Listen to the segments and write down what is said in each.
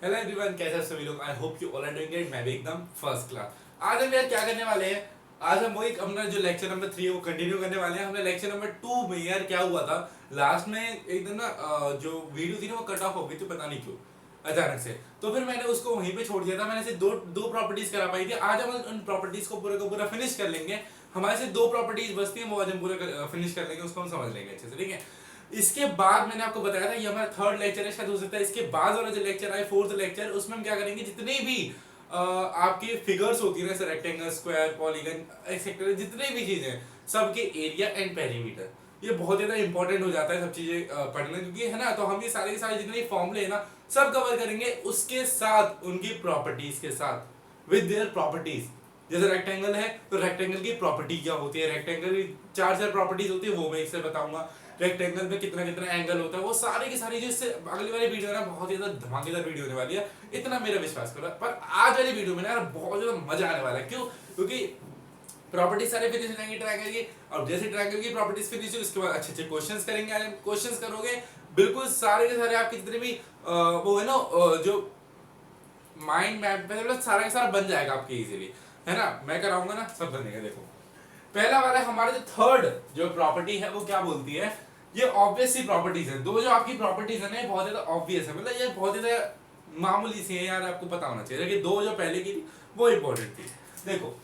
Hello everyone, कैसे हैं सभी लोग। I hope you all are doing great. मैं भी एकदम फर्स्ट क्लास। आज हम यार क्या करने वाले हैं। आज हम वही अपना जो लेक्चर नंबर 3 है वो कंटिन्यू करने वाले हैं। हमने लेक्चर नंबर 2 में यार क्या हुआ था, लास्ट में एकदम ना जो वीडियो थी ना वो कट ऑफ हो गई थी, पता नहीं क्यों अचानक से। तो फिर मैंने उसको वहीं पे छोड़ दिया था। मैंने सिर्फ दो दो प्रॉपर्टीज करा पाई थी। आज हम उन प्रॉपर्टीज को पूरा फिनिश कर लेंगे। हमारे से दो प्रॉपर्टीज बचती हैं, वो आज हम पूरा फिनिश कर लेंगे, उसको हम समझ लेंगे अच्छे से, ठीक है। इसके बाद मैंने आपको बताया था ये हमारा थर्ड लेक्चर है, शायद हो सकता है इसके बाद वाला जो लेक्चर है फोर्थ लेक्चर, उसमें हम क्या करेंगे, जितने भी आपके फिगर्स होती है जैसे रेक्टेंगल, स्क्वायर, पॉलीगन, एक्सेट्रा, जितने भी चीजें, सबके एरिया एंड पेरीमीटर, ये बहुत ज्यादा इंपॉर्टेंट हो जाता है सब चीजें पढ़ना, क्योंकि है ना। तो हम ये सारे के सारे जितने फॉर्मूले है ना सब कवर करेंगे, उसके साथ उनकी प्रॉपर्टीज के साथ, विद देयर प्रॉपर्टीज। जैसे रेक्टेंगल है तो रेक्टेंगल की प्रॉपर्टी क्या होती है, रेक्टेंगल की चार प्रॉपर्टीज होती है, वो मैं इससे बताऊंगा। रेक्टेंगल में कितना कितना एंगल होता है, वो सारे की सारी, जो इससे अगली वाली वीडियो ना बहुत ज्यादा धमाकेदार वीडियो होने वाली है, इतना मेरा विश्वास करो। पर आज वाली वीडियो में ना यार बहुत ज्यादा मजा आने वाला है। क्यों? क्योंकि प्रॉपर्टीज सारे फिनिश हो जाएंगे ट्रायंगल की, और जैसे ट्रायंगल की प्रॉपर्टीज फिनिश हो उसके बाद अच्छे अच्छे क्वेश्चंस करेंगे। आज क्वेश्चंस करोगे बिल्कुल सारे के सारे, आपके जितने भी वो है ना जो माइंड मैप पे मतलब सारा का सारा बन जाएगा आपके इजीली, है ना। मैं कराऊंगा ना, सब बनेगा। देखो पहला वाला हमारा जो थर्ड जो प्रॉपर्टी है वो क्या बोलती है, ये ऑब्वियस सी प्रॉपर्टीज है। दो जो आपकी प्रॉपर्टीज है ना, बहुत ज्यादा ऑब्वियस है, मतलब ये बहुत ज्यादा मामूली सी है यार, आपको पता होना चाहिए। लेकिन दो जो पहले की थी वो इंपॉर्टेंट थी। देखो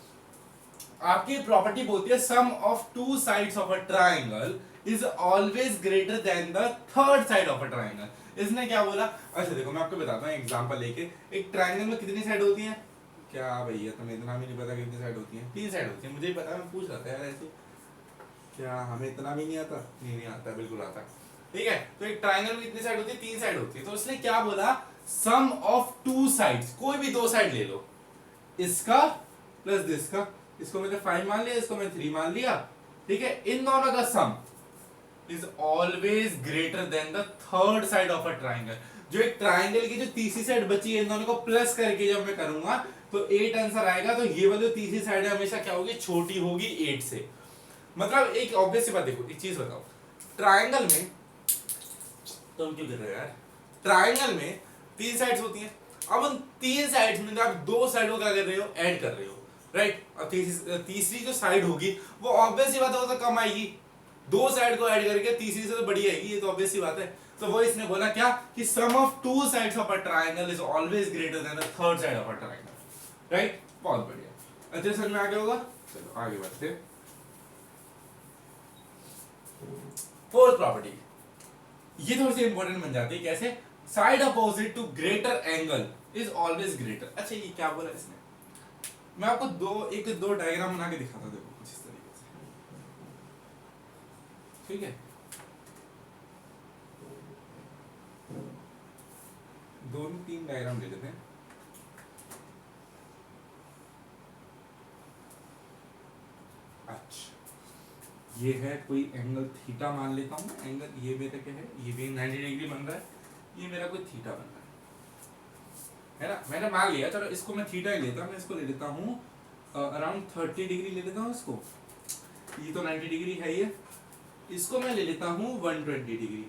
आपकी प्रॉपर्टी बोलती है sum of two sides of a triangle is always greater than the third side of a triangle. इसने क्या बोला, अच्छा देखो मैं आपको बताता हूँ एग्जांपल लेके। एक ट्राइंगल में कितनी साइड होती है? क्या भैया तुम्हें इतना भी नहीं पता कितनी साइड होती है? 3 साइड होती है, मुझे ही पता है, मैं पूछ रहा था यार ऐसे। क्या हमें इतना भी नहीं आता? नहीं आता, बिल्कुल आता। ठीक है, तो एक ट्राइंगल में कितनी साइड होती है? 3 साइड होती है। तो उसने क्या बोला, सम ऑफ टू साइड्स, कोई भी दो साइड ले लो, इसका प्लस दिस का, इसको मैंने 5 मान लिया, इसको मैं 3 मान लिया, ठीक है। इन दोनों का सम is always greater than the third side of a triangle. जो एक ट्राइंगल की जो तीसरी साइड बची है, इन दोनों को प्लस करके जब मैं करूंगा तो 8 आंसर आएगा। तो ये वाली तीसरी साइड है हमेशा क्या होगी, छोटी होगी 8 से। मतलब एक ऑब्वियस सी बात, देखो एक चीज बताओ, ट्राइंगल में तुम क्यों कर रहे हो यार, ट्राइंगल में 3 साइड्स होती हैं। अब उन 3 साइड्स में आप दो साइडों क्या कर रहे हो, ऐड कर रहे हो, राइट। और तीसरी जो साइड होगी वो ऑब्वियस सी बात है, वो तो कम आएगी। दो साइड को ऐड करके तीसरी से तो बड़ी आएगी, ये तो ऑब्वियस सी बात है। तो वो इसने बोला क्या कि sum of two sides of a triangle is always greater than the third side of a triangle, right. बहुत बढ़िया, अच्छे समझ में आ गया होगा। चलो आगे बढ़ते हैं। फोर्थ प्रॉपर्टी, ये थोड़ी सी इंपॉर्टेंट बन जाती है। कैसे? Side opposite to greater angle is always greater. अच्छा ये क्या बोला इसने, मैं आपको दो डायग्राम बना के दिखाता हूं, देखो कुछ इस तरीके से, ठीक है। दोनों 3 डायग्राम ले लेते हैं। अच्छा ये है कोई एंगल थीटा मान लेता हूं मैं। एंगल ये मेरा क्या है, ये भी 90 डिग्री बन रहा है, ये मेरा कोई थीटा बन रहा है ना। मैंने मान लिया, चलो इसको मैं थीटा ही लेता हूं। मैं इसको ले लेता हूं अराउंड 30 डिग्री ले लेता हूं इसको। ये तो 90 डिग्री है, ये इसको मैं ले लेता हूं 120 डिग्री,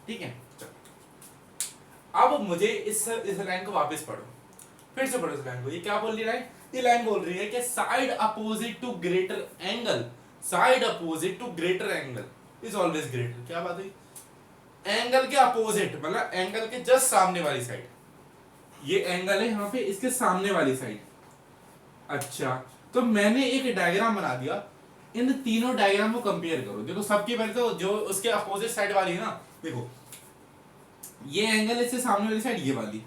ठीक है। अब मुझे इस लाइन को वापस पढ़ो, फिर से पढ़ो इस लाइन को। ये क्या बोल रही है लाइन? ये लाइन बोल रही है कि side opposite to greater angle, side opposite to greater angle is always greater. क्या बात हुई? एंगल के अपोजिट मतलब एंगल के जस्ट सामने वाली साइड, ये एंगल है यहाँ पे, इसके सामने वाली साइड। अच्छा तो मैंने एक डायग्राम बना दिया, इन तीनों डायग्राम को कंपेयर करो। देखो सबके पहले तो जो उसके अपोजिट साइड वाली है ना, देखो ये एंगल इसके सामने वाली साइड ये वाली,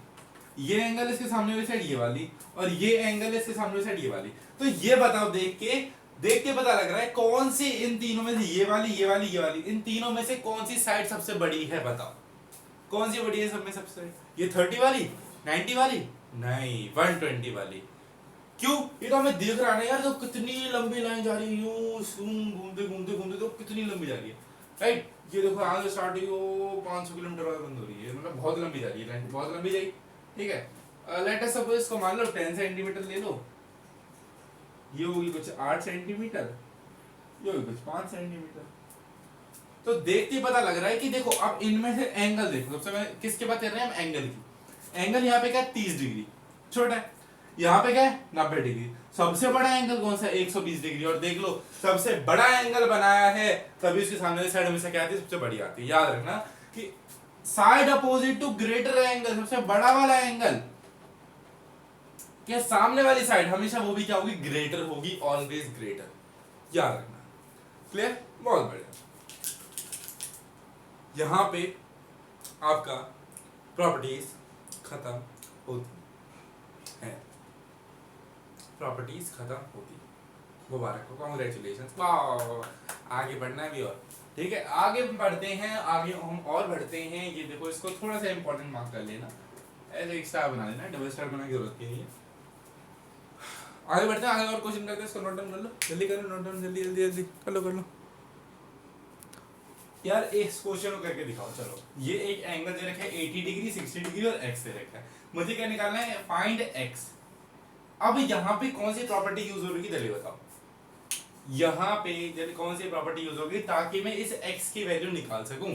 ये एंगल इसके सामने वाली साइड ये वाली, और ये एंगल इसके सामने वाली साइड ये वाली। तो ये बताओ, देख के पता लग रहा है कौन सी इन तीनों में से, ये वाली ये वाली ये वाली, इन तीनों में से कौन सी साइड सबसे बड़ी है? बताओ कौन सी बड़ी है सब में सबसे? ये 30 वाली, 90 वाली नहीं, 120 वाली। क्यों? ये तो हमें दिख रहा है यार, तो कितनी लंबी लाइन जा रही है, यूं घूमते घूमते घूमते तो कितनी लंबी जा रही है, राइट। ये देखो यहाँ से स्टार्ट हुई वो 500 किलोमीटर बाद बंद हो रही है, मतलब बहुत लंबी जा रही है लाइन, बहुत लंबी जाएगी, ठीक है। लेट अस सपोज इसको मान लो 10 सेंटीमीटर ले लो, ये होगी कुछ 8 सेंटीमीटर, ये होगी कुछ 5 सेंटीमीटर। तो देखते ही पता लग रहा है कि देखो अब इनमें से एंगल देखो, सबसे मैं किसके बात कर रहे हैं हम? एंगल की। एंगल यहाँ पे क्या है 30 डिग्री, छोटा है। यहाँ पे क्या है 90 डिग्री। सबसे बड़ा एंगल कौन सा है 120 डिग्री। और देख लो सबसे बड़ा एंगल बनाया है तभी उसकी सामने वाली साइड हमेशा क्या आती है, सबसे बड़ी आती है। याद रखना कि side opposite to greater angle, सबसे बड़ा वाला एंगल क्या सामने वाली साइड हमेशा वो भी क्या होगी, ग्रेटर होगी, ऑलवेज ग्रेटर। याद रखना, क्लियर, बहुत बढ़िया। यहां पे आपका प्रॉपर्टीज खत्म होती है, प्रॉपर्टीज खत्म होती। मुबारक हो, कांग्रेचुलेशंस, वाह। आगे बढ़ना है भी और ठीक है, आगे बढ़ते हैं, आगे हम और बढ़ते हैं। ये देखो इसको थोड़ा सा इंपॉर्टेंट मार्क कर लेना, ऐसे एक स्टार बना लेना, डबल स्टार बनाने की जरूरत नहीं है। आगे बढ़ते हैं, आगे और क्वेश्चन करते हैं, इसको नोट डाउन कर लो, जल्दी करो, नोट डाउन जल्दी जल्दी जल्दी कर लो यार। एक क्वेश्चन को करके दिखाओ। चलो ये एक एंगल दे रखा है 80 डिग्री, 60 डिग्री और x दे रखा है, मुझे क्या निकालना है, फाइंड x। अब यहाँ पे कौन सी प्रॉपर्टी यूज होगी जल्दी बताओ। यहाँ पे जल्दी कौन सी प्रॉपर्टी यूज होगी ताकि मैं इस x की वैल्यू निकाल सकूं।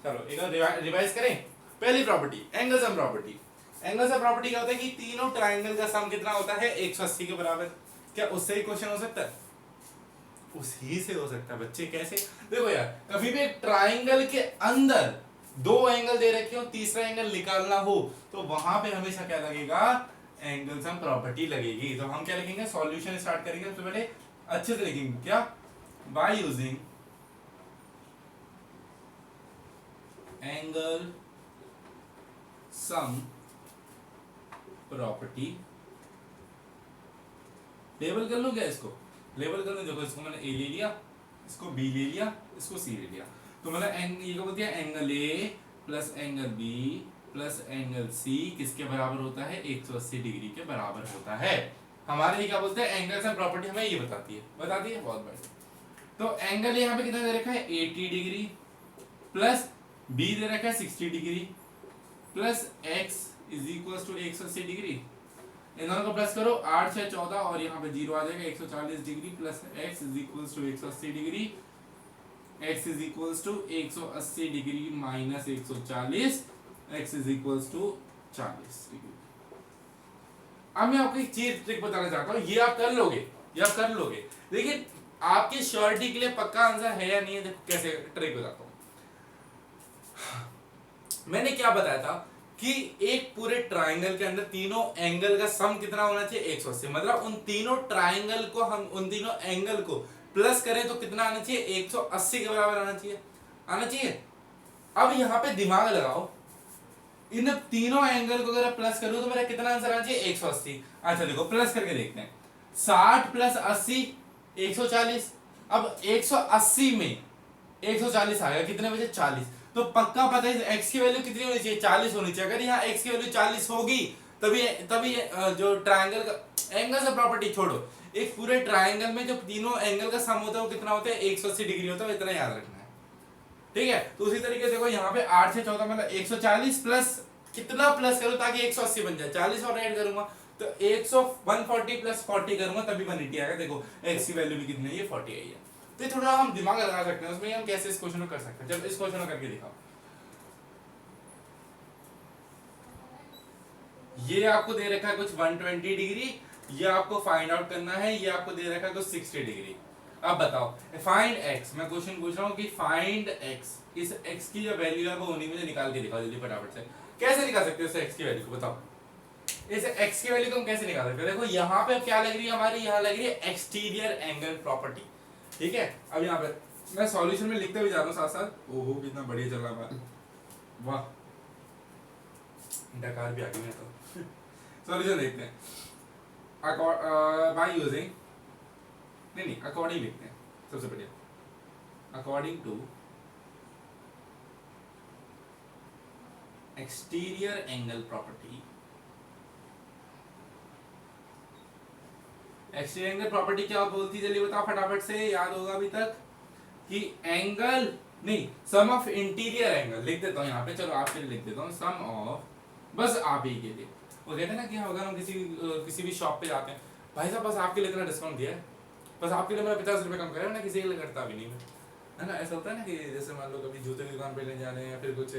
चलो एक बार रिवाइज करें। पहली property angle sum property. Angle sum property क्या होता है कि तीनों ट्राइंगल का सम कितना होता है 180 के बराबर। क्या उससे ही क्वेश्चन हो सकता है? उसी से हो सकता है बच्चे। कैसे? देखो यार, कभी भी एक ट्राइंगल के अंदर दो एंगल दे रखे हो, तीसरा एंगल निकालना हो तो वहां पे हमेशा क्या लगेगा, एंगल सम प्रॉपर्टी लगेगी। तो हम क्या लिखेंगे, सॉल्यूशन स्टार्ट करेंगे सबसे पहले अच्छे से लिखेंगे क्या, by using angle sum property. Label कर लो क्या इसको, लेबल कर लो। देखो इसको मैंने ए ले लिया, इसको बी ले लिया, इसको सी ले लिया। तो मतलब ये क्या बोलती है, angle A plus angle B plus angle C किसके बराबर होता है, 180 डिग्री के बराबर होता है। हमारे लिए क्या बोलते हैं, एंगल सम प्रॉपर्टी हमें ये बताती है बहुत बढ़िया। तो एंगल यहाँ पे कितना दे रखा है 80 डिग्री प्लस बी दे रखा है 60 degree plus x is equal to 180 degree. इन दोनों को प्लस करो, 8 6 14 और यहाँ पे 0 आ जाएगा, 140 degree plus x is equal to 180 degree, x is equal to 180 degree minus 140, x is equal to 40 degree. अब मैं आपको एक चीज ट्रिक बताना चाहता हूँ, ये आप कर लोगे, लेकिन आपकी श्योरिटी के लिए पक्का आंसर है या नहीं है। देखो कैसे ट्रिक बताता हूँ। मैंने क्या बताया था कि एक पूरे ट्राइंगल के अंदर तीनों एंगल का सम कितना होना चाहिए 180। मतलब उन तीनों ट्राइंगल को हम उन तीनों एंगल को प्लस करें तो कितना आना चाहिए, 180 के बराबर आना चाहिए। अब यहां पे दिमाग लगाओ, इन तीनों एंगल को अगर प्लस करूं तो मेरा कितना आंसर आना चाहिए 180। अच्छा देखो प्लस करके देखते हैं, 60 प्लस 80 140। अब 180 में 140 आएगा, कितने बचे 40। तो पक्का पता है x की वैल्यू कितनी होनी चाहिए, 40 होनी चाहिए। अगर यहाँ x की वैल्यू 40 होगी तभी जो ट्रायंगल का एंगल से प्रॉपर्टी छोड़ो, एक पूरे ट्रायंगल में जो तीनों एंगल का सम होता है वो कितना होता है 180 डिग्री होता है। इतना याद रखना है, ठीक है। तो उसी तरीके देखो यहाँ पे 8 से 14 मतलब 140 प्लस कितना प्लस करो ताकि 180 बन जाए, 40 और ऐड करूंगा तो 140 प्लस 40 करूंगा तभी 180 आएगा। देखो x की वैल्यू भी कितनी है, ये 40 आई है। तो थोड़ा हम दिमाग लगा सकते हैं उसमें, हम कैसे इस क्वेश्चन को कर सकते हैं। जब इस क्वेश्चन को करके दिखाओ, ये आपको दे रखा है कुछ 120 डिग्री, ये आपको फाइंड आउट करना है, ये आपको दे रखा है कुछ 60 डिग्री। अब बताओ फाइंड x, मैं क्वेश्चन पूछ रहा हूँ कि फाइंड x, इस x की जो वैल्यू है वो उन्हीं में निकाल के दिखाओ जल्दी फटाफट से। कैसे निकाल सकते हो इस x की वैल्यू को, बताओ इस x की वैल्यू को हम कैसे निकाल सकते हैं। देखो यहाँ पे क्या लग रही है हमारी, यहाँ लग रही है एक्सटीरियर एंगल प्रॉपर्टी, ठीक है। अब यहाँ पे मैं सॉल्यूशन में लिखते भी जा रहा हूँ साथ साथ। ओहो कितना बढ़िया चल रहा है, वाह डकार भी आ गई। मैं तो सॉल्यूशन देखते हैं, बाय यूजिंग नहीं अकॉर्डिंग लिखते हैं सबसे बढ़िया। According to exterior angle property, exterior angle property क्या बोलती है जल्दी बताओ फटाफट से, याद होगा अभी तक कि एंगल नहीं, सम ऑफ इंटीरियर एंगल। लिख देता हूं यहाँ पे, चलो आपके लिए लिख देता हूँ सम ऑफ, बस आप ही के लिए। वो कहते हैं ना कि अगर हम किसी भी शॉप पे जाते हैं, भाई साहब बस आपके लिए इतना डिस्काउंट दिया है, बस आपके लिए मेरा 50 रुपये कम करें ना, किसी के लिए करता भी नहीं है ना। ऐसा होता है ना कि जैसे मान लो कभी जूते की दुकान पे ले जा रहे हैं या फिर कुछ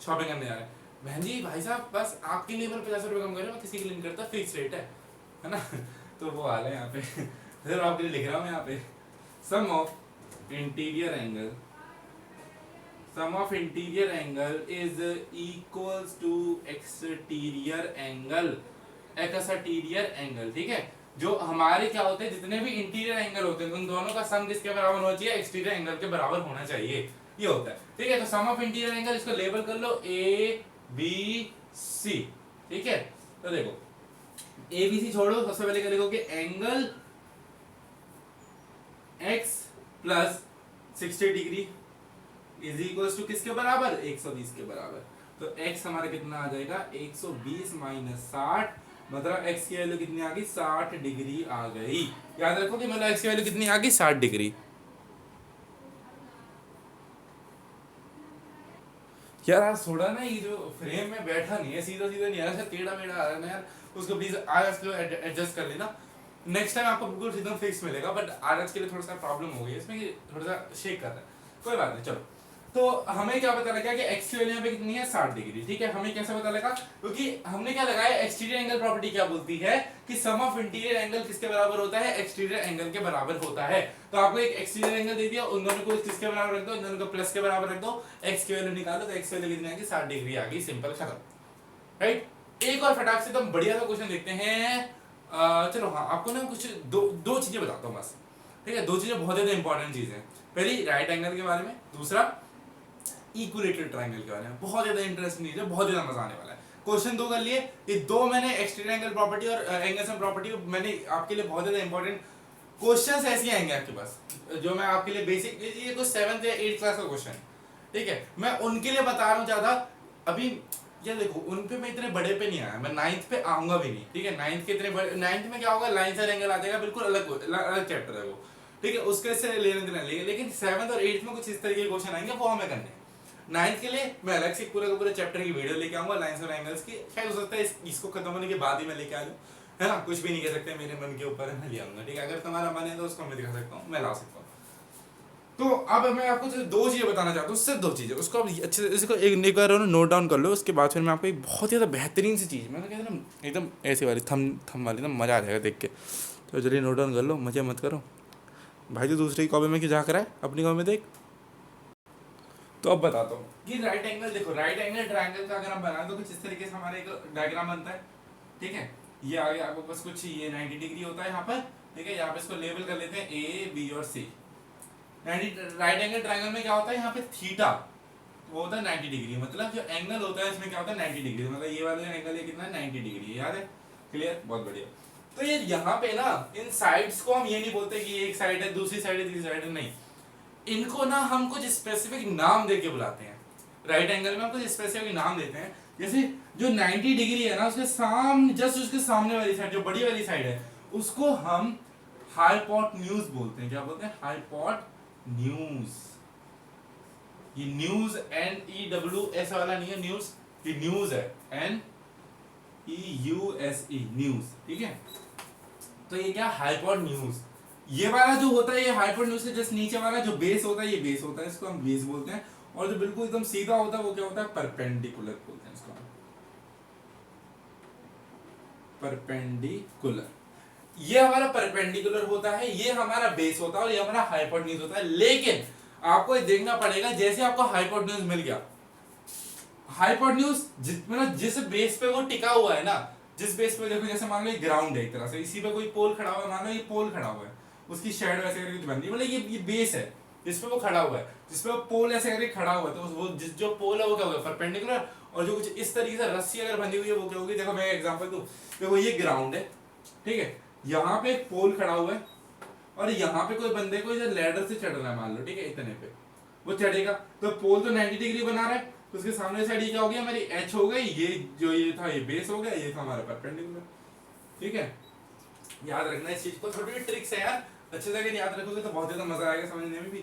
शॉपिंग करने जा रहे हैं, बहन जी भाई साहब बस आपके लिए मैं 50 रुपये कम कर रहा हूँ, किसी के लिए नहीं करता, फिक्स रेट है ना। तो वो हाल है यहाँ पे। फिर आपके लिए लिख रहा हूँ यहाँ पे, sum of interior angle, sum of interior angle is equals to exterior angle, exterior angle, ठीक है। जो हमारे क्या होते हैं, जितने भी इंटीरियर एंगल होते हैं उन दोनों का सम किसके बराबर होना चाहिए, एक्सटीरियर एंगल के बराबर होना चाहिए, ये होता है, ठीक है। तो सम ऑफ इंटीरियर एंगल, इसको लेबल कर लो ए बी सी, ठीक है। तो देखो ए बी सी छोड़ो, सबसे पहले क्या लिखोगे, angle x plus 60 degree is equal to किसके बराबर, 120 के बराबर। तो x हमारा कितना आ जाएगा, 120 माइनस 60, मतलब x की वैल्यू कितनी आ गई, 60 डिग्री आ गई। याद रखो कि मतलब x की वैल्यू कितनी आ गई, 60 डिग्री। यार आज थोड़ा ना ये जो फ्रेम में बैठा नहीं है, सीधा सीधा नहीं आ रहा, टेढ़ा मेढ़ा आ रहा है ना यार, उसको प्लीज आज एडजस्ट कर लेना। नेक्स्ट टाइम आपको बिल्कुल एकदम फिक्स मिलेगा, बट आज के लिए थोड़ा सा प्रॉब्लम हो गई है इसमें कि थोड़ा सा शेक कर रहा है, कोई बात नहीं। चलो, तो हमें क्या पता लगा कि एक्स की वैल्यू यहाँ पे कितनी है, 60 डिग्री, ठीक है। हमें कैसे पता लगा, क्योंकि हमने क्या लगाया, एक्सटीरियर एंगल प्रॉपर्टी क्या बोलती है कि सम ऑफ इंटीरियर एंगल किसके बराबर होता है, एक्सटीरियर एंगल के बराबर होता है। तो आपको एक एक्सटीरियर एंगल दे दिया, उन दोनों को किसके बराबर रख दो, इन दोनों को प्लस के बराबर रख दो, एक्स की वैल्यू निकालो, तो एक्स की वैल्यू कितनी आ गई, 60 डिग्री आ गई, सिंपल, खत्म, राइट। एक और फटाक से एकदम बढ़िया सा क्वेश्चन देखते हैं। चलो हाँ, आपको ना कुछ दो चीजें बताता हूँ बस, ठीक है। दो चीजें बहुत ज्यादा इंपॉर्टेंट चीजें हैं। पहली राइट एंगल के बारे में, दूसरा इक्विलेटरल ट्रायंगल के बारे में। बहुत ज्यादा इंटरेस्टिंग चीज है, बहुत ज्यादा मजा आने वाला है। क्वेश्चन दो कर लिए, ये दो मैंने एक्सटीरियर एंगल प्रॉपर्टी और एंगल सम प्रॉपर्टी मैंने आपके लिए बहुत ज्यादा इंपॉर्टेंट क्वेश्चंस ऐसे आएंगे आपके पास, जो मैं आपके लिए बेसिक, ये कुछ 7th या 8th क्लास का क्वेश्चन है, ठीक है। मैं उनके लिए बता रहा हूँ ज्यादा अभी। ये देखो, उन पे मैं इतने बड़े पे नहीं आया, मैं 9th पे आऊंगा भी नहीं, ठीक है। 9th के इतने बड़े, 9th में क्या होगा, लाइन साइड एंगल आ जाएगा, बिल्कुल अलग चैप्टर है वो, ठीक है, उसके से लेने देना लेंगे। लेकिन 7th और 8th में कुछ इस तरीके के क्वेश्चन आएंगे, वो हमें करने हैं। 9th के लिए मैं अलग से पूरे का पूरे चैप्टर की वीडियो लेके आऊंगा, लाइंस और एंगल्स की। शायद हो सकता है इसको खत्म होने के बाद ही मैं लेके आ जाऊं, है ना। कुछ भी नहीं कह सकते, मेरे मन के ऊपर है, मैं ले आऊंगा, ठीक है। अगर तुम्हारा मन है तो उसको मैं दिखा सकता हूँ, मैं ला सकता हूँ। तो अब मैं आपको दो चीजें बताना चाहता हूँ, सिर्फ दो चीजें, उसको आप अच्छे से इसको एक बार नोट डाउन कर लो। उसके बाद फिर मैं आपको एक बहुत ज़्यादा बेहतरीन सी चीज़, मैं तो कहता हूँ एकदम ऐसी वाली थम वाली ना, मज़ा आ जाएगा देख के। तो जल्दी नोट डाउन कर लो, मजे मत करो भाई। जो दूसरी कॉपी में क्यों झाँक रहा है, अपनी कॉपी में देख। तो अब बताता हूँ कि राइट एंगल, देखो राइट एंगल ट्रायंगल का अगर हम बनाए तो कुछ इस तरीके से हमारा एक डायग्राम बनता है, ठीक है। ये आगे आपको बस कुछ, ये 90 डिग्री होता है यहाँ पर, ठीक है। यहाँ पे इसको लेबल कर लेते हैं ए बी और सी। राइट एंगल ट्रायंगल में क्या होता है, यहाँ पे थीटा वो होता है 90 डिग्री, मतलब जो एंगल होता है इसमें क्या होता है 90 डिग्री, मतलब ये वाला एंगल ये कितना है 90 डिग्री, याद है, क्लियर, बहुत बढ़िया। तो ये यहाँ पे ना इन साइड्स को हम ये नहीं बोलते कि एक साइड है, दूसरी साइड है, तीसरी साइड है, नहीं। इनको ना हम कुछ स्पेसिफिक नाम देके बुलाते हैं। राइट एंगल में हम कुछ स्पेसिफिक नाम देते हैं, जैसे जो 90 डिग्री है ना, उसके सामने, जस्ट उसके सामने वाली साइड, जो बड़ी वाली साइड है, उसको हम हाइपोटेन्यूज बोलते हैं। क्या बोलते हैं, हाइपोटेन्यूज। ये न्यूज NEWS वाला नहीं है न्यूज, ये न्यूज है NEUSE, न्यूज, ठीक है। तो ये क्या, हाइपोटेन्यूज। ये वाला जो होता है, ये हाइपोटेन्यूज के जस्ट नीचे वाला जो बेस होता है, ये बेस होता है, इसको हम बेस बोलते हैं। और जो बिल्कुल एकदम सीधा होता है वो क्या होता है, परपेंडिकुलर बोलते हैं इसको, परपेंडिकुलर। ये हमारा परपेंडिकुलर होता है, ये हमारा बेस होता है, और ये हमारा हाइपोटेन्यूज होता है। लेकिन आपको ये देखना पड़ेगा, जैसे आपको हाइपोटेन्यूज मिल गया, हाइपोटेन्यूज मतलब जिस बेस पे वो टिका हुआ है ना, जिस बेस पे देखो, जैसे मान लो ये ग्राउंड है एक तरह से, इसी पे कोई पोल खड़ा हुआ है, मान लो ये पोल खड़ा हुआ है, उसकी शेड वैसे करके बन रही है, मतलब ये बेस है जिस पे वो खड़ा हुआ है, जिस पे वो पोल ऐसे करके खड़ा हुआ है, तो वो जो पोल है वो क्या होगा, परपेंडिकुलर। और जो कुछ इस तरीके से रस्सी अगर बंधी हुई है वो क्या होगी, देखो मैं एग्जांपल दूं, देखो ये ग्राउंड है, ठीक है, यहाँ पे एक पोल खड़ा हुआ है, और यहाँ पे कोई बंदे को इधर लैडर से चढ़ना है, मान लो, ठीक है, इतने पे वो चढ़ेगा, तो पोल तो 90 डिग्री बना रहा है, तो उसके सामने साइड ये क्या हो गया, हमारी एच हो गई, ये जो ये था ये बेस हो गया, ये था हमारा परपेंडिकुलर, ठीक है। याद रखना इस चीज को, छोटी ट्रिक्स है यार, अच्छे से अगर याद रखोगे तो बहुत ज्यादा मजा आएगा समझने में भी,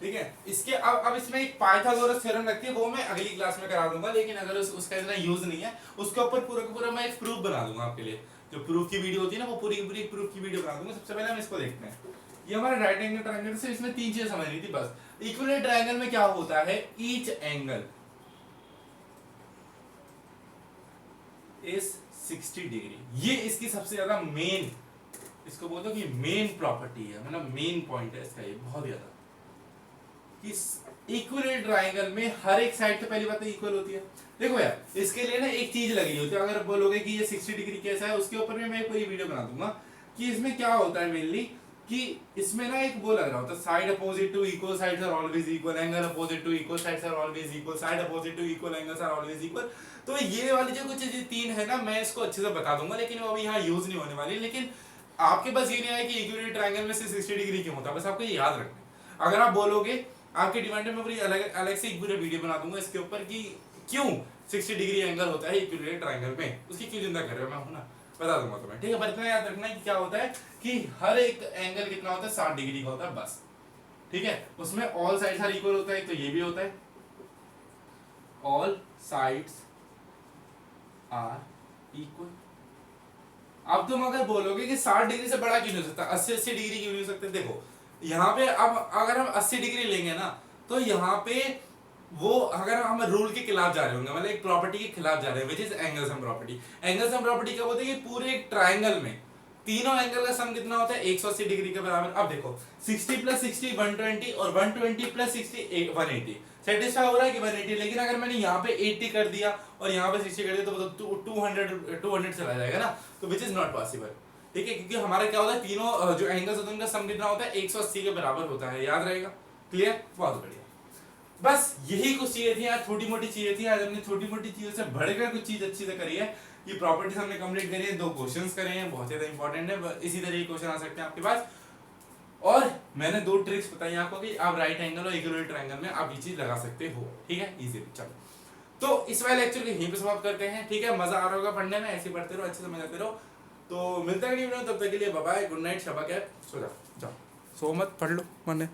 ठीक है। इसके अब इसमें एक पाइथागोरस थ्योरम लगती है, वो मैं अगली क्लास में करा दूंगा, लेकिन अगर उसका इतना यूज नहीं है, उसके ऊपर पूरा का पूरा मैं एक प्रूफ बना दूंगा आपके लिए। जो प्रूफ की वीडियो होती है ना, वो पूरी पूरी प्रूफ की वीडियो बना दूंगा। सबसे पहले हम इसको देखते हैं, ये हमारा राइट एंगल ट्रायंगल से, इसमें तीन चीजें समझनी थी बस। इक्विलेटरल ट्रायंगल में क्या होता है, ईच एंगल इज 60 डिग्री। ये इसकी सबसे ज्यादा मेन, इसको बोलते हो कि मेन प्रॉपर्टी है, मतलब मेन पॉइंट है इसका, ये बहुत ज्यादा कि इक्विलेटरल ट्रायंगल में हर एक साइड तो पहली बात तो इक्वल होती है। देखो यार इसके लिए ना एक चीज लगी होती है, अगर बोलोगे कि ये 60 डिग्री कैसा है, उसके ऊपर में मैं पूरी वीडियो बना दूंगा कि इसमें क्या होता है मेनली, कि इसमें ना एक वो लग रहा होता है side opposite to equal sides are always equal, angle opposite to equal sides are always equal, side opposite to equal angles are always equal. तो ये वाली जो कुछ ये तीन है ना, मैं इसको अच्छे से बता दूंगा, लेकिन वो अभी यहाँ यूज नहीं होने वाली। लेकिन आपके पास ये नहीं आया कि इक्विलेटरल ट्रायंगल में से 60 डिग्री क्यों होता है, बस आपको ये याद रखना है। अगर आप बोलोगे आपके डिमांड में पूरी अलग अलग से एक पूरा वीडियो बना दूंगा इसके ऊपर कि क्यों 60 डिग्री एंगल होता है इक्विलेटरल ट्रायंगल में, उसकी क्यों चिंता कर रहे हो, मैं हूं ना, बता दूंगा तुम्हें, ठीक है। पर इतना याद रखना है कि क्या होता है कि हर एक एंगल कितना होता है, 60 डिग्री का होता है बस, ठीक है। उसमें ऑल साइड्स आर इक्वल होता है, तो ये भी होता है ऑल साइड्स आर इक्वल। अब तुम अगर बोलोगे कि 60 डिग्री से बड़ा क्यों नहीं हो सकता, 80-80 डिग्री क्यों नहीं हो सकते, देखो यहाँ पे अब अगर हम 80 डिग्री लेंगे ना, तो यहाँ पे वो अगर हम रूल के खिलाफ जा रहे होंगे, मतलब एक प्रॉपर्टी के खिलाफ जा रहे हैं, which is angle sum property. Angle sum property क्या होता है कि पूरे एक ट्रायंगल में तीनों एंगल का सम कितना होता है, 180 डिग्री के बराबर। अब देखो 60 प्लस 60 120 और 120 प्लस 60 180, सेटिस्फाई हो रहा है कि 180। लेकिन अगर मैंने यहाँ पे 80 कर दिया और यहाँ पे 60 कर दिया तो 200 चला जाएगा ना, तो विच इज नॉट पॉसिबल, ठीक है। क्योंकि हमारा क्या होता है, तीनों जो एंगल्स होते हैं उनका सम कितना होता है, 180 के बराबर होता है, याद रहेगा, क्लियर, बहुत बढ़िया। बस यही कुछ चीजें थी यार, छोटी मोटी चीजें थी आज, हमने छोटी मोटी चीजों से बढ़कर कुछ चीज अच्छी से करी है। ये प्रॉपर्टीज हमने कंप्लीट करी है, 2 क्वेश्चंस करे हैं, बहुत ज्यादा इंपॉर्टेंट है, इसी तरह के क्वेश्चन आ सकते हैं आपके पास। और मैंने 2 ट्रिक्स बताई आपको कि आप राइट एंगल और इक्विलेटरल ट्रायंगल में आप ये चीज लगा सकते हो, ठीक है, इजीली। चलो तो इस वाले लेक्चर को यहीं पे समाप्त करते हैं, ठीक है। मजा आ रहा होगा पढ़ने में, ऐसे पढ़ते रहो, अच्छे से मजा आते रहो। तो मिलता है, तब तक के लिए बाय बाय, गुड नाइट, शबा कैप, सो जाओ, सो मत, पढ़ लो, मन है।